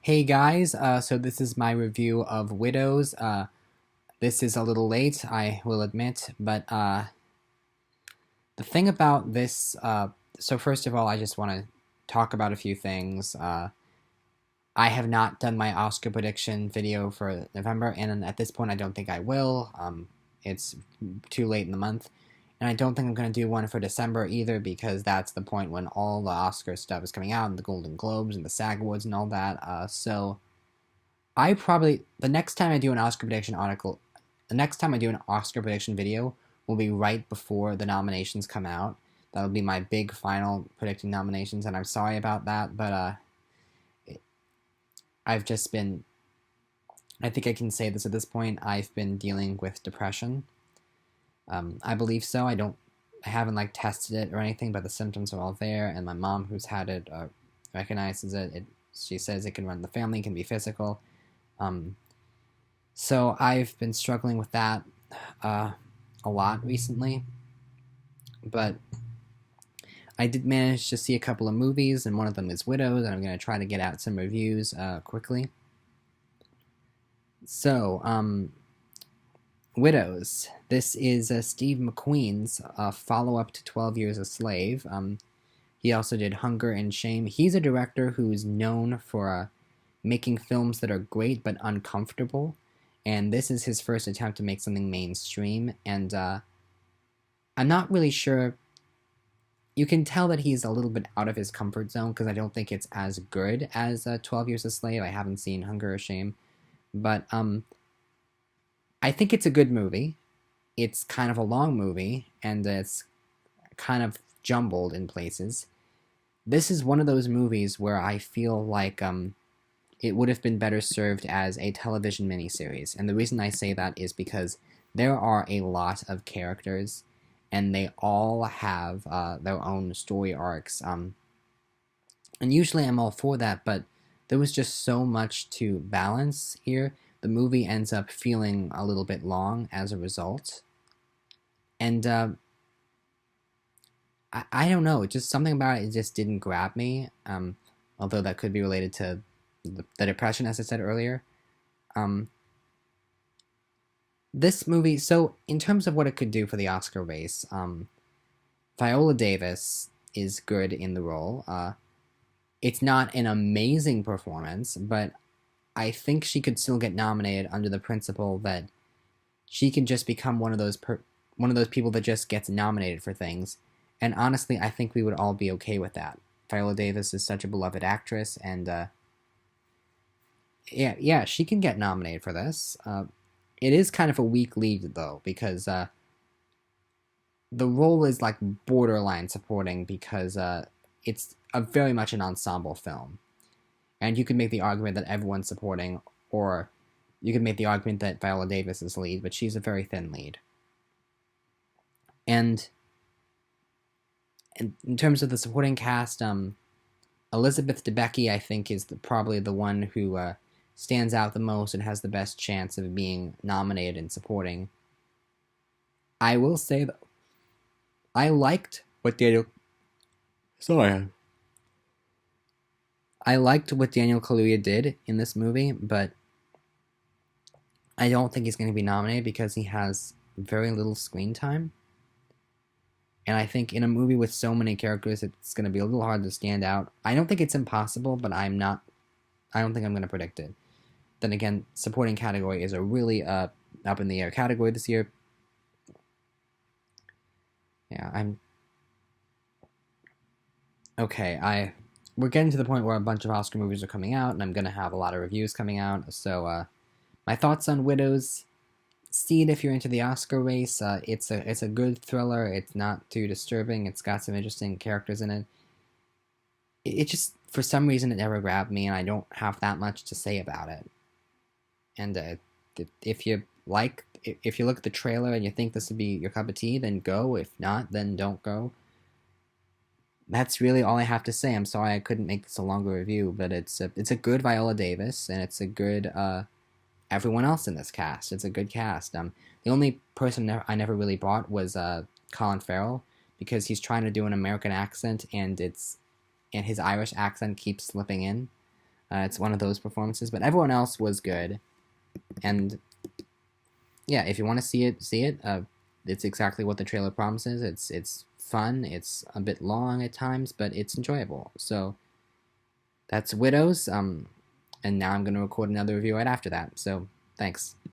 Hey guys, so this is my review of Widows. This is a little late, I will admit, but the thing about this, so first of all, I just want to talk about a few things. I have not done my Oscar prediction video for November, and at this point, I don't think I will. It's too late in the month, and I don't think I'm going to do one for December either, because that's the point when all the Oscar stuff is coming out, and the Golden Globes, and the SAG Awards, and all that, so I probably the next time I do an Oscar prediction article, the next time I do an Oscar prediction video will be right before the nominations come out. That'll be my big final predicting nominations, and I'm sorry about that, but I've just been. I think I can say this at this point. I've been dealing with depression. I believe so. I haven't like tested it or anything, but the symptoms are all there, and my mom, who's had it, recognizes it. She says it can run the family, can be physical. Um, So I've been struggling with that uh, a lot recently, but I did manage to see a couple of movies, and one of them is Widows, and I'm going to try to get out some reviews quickly. So, Widows. This is Steve McQueen's follow-up to 12 Years a Slave. He also did Hunger and Shame. He's a director who's known for making films that are great but uncomfortable, and this is his first attempt to make something mainstream, and I'm not really sure. You can tell that he's a little bit out of his comfort zone, because I don't think it's as good as 12 Years a Slave. I haven't seen Hunger or Shame, but I think it's a good movie. It's kind of a long movie, and it's kind of jumbled in places. This is one of those movies where I feel like it would have been better served as a television miniseries. And the reason I say that is because there are a lot of characters, and they all have their own story arcs. And usually I'm all for that, but there was just so much to balance here. The movie ends up feeling a little bit long as a result. And I don't know, just something about it just didn't grab me. Although that could be related to the depression, as I said earlier. Um, this movie, so in terms of what it could do for the Oscar race, Viola Davis is good in the role. It's not an amazing performance, but I think she could still get nominated under the principle that she can just become one of those people that just gets nominated for things. And honestly, I think we would all be okay with that. Viola Davis is such a beloved actress, and yeah, she can get nominated for this. It is kind of a weak lead, though, because the role is like borderline supporting, because it's very much an ensemble film. And you could make the argument that everyone's supporting, or you could make the argument that Viola Davis is lead, but she's a very thin lead. And in terms of the supporting cast, Elizabeth Debicki, I think, is probably the one who stands out the most and has the best chance of being nominated in supporting. I will say, though, I liked what Daniel. Sorry. I liked what Daniel Kaluuya did in this movie, but I don't think he's going to be nominated because he has very little screen time. And I think in a movie with so many characters, it's going to be a little hard to stand out. I don't think it's impossible, but I don't think I'm going to predict it. Then again, supporting category is a really up in the air category this year. Yeah, okay. We're getting to the point where a bunch of Oscar movies are coming out, and I'm going to have a lot of reviews coming out. So my thoughts on Widows: see it if you're into the Oscar race. It's a good thriller. It's not too disturbing. It's got some interesting characters in it. It just, for some reason, it never grabbed me, and I don't have that much to say about it. And if you look at the trailer and you think this would be your cup of tea, then go. If not, then don't go. That's really all I have to say. I'm sorry I couldn't make this a longer review, but it's a good Viola Davis, and it's a good everyone else in this cast. It's a good cast. The only person I never really bought was Colin Farrell, because he's trying to do an American accent, and his Irish accent keeps slipping in. It's one of those performances, but everyone else was good. And yeah, if you want to see it, see it. It's exactly what the trailer promises. It's fun. It's a bit long at times, but it's enjoyable. So that's Widows. And now I'm going to record another review right after that. So thanks.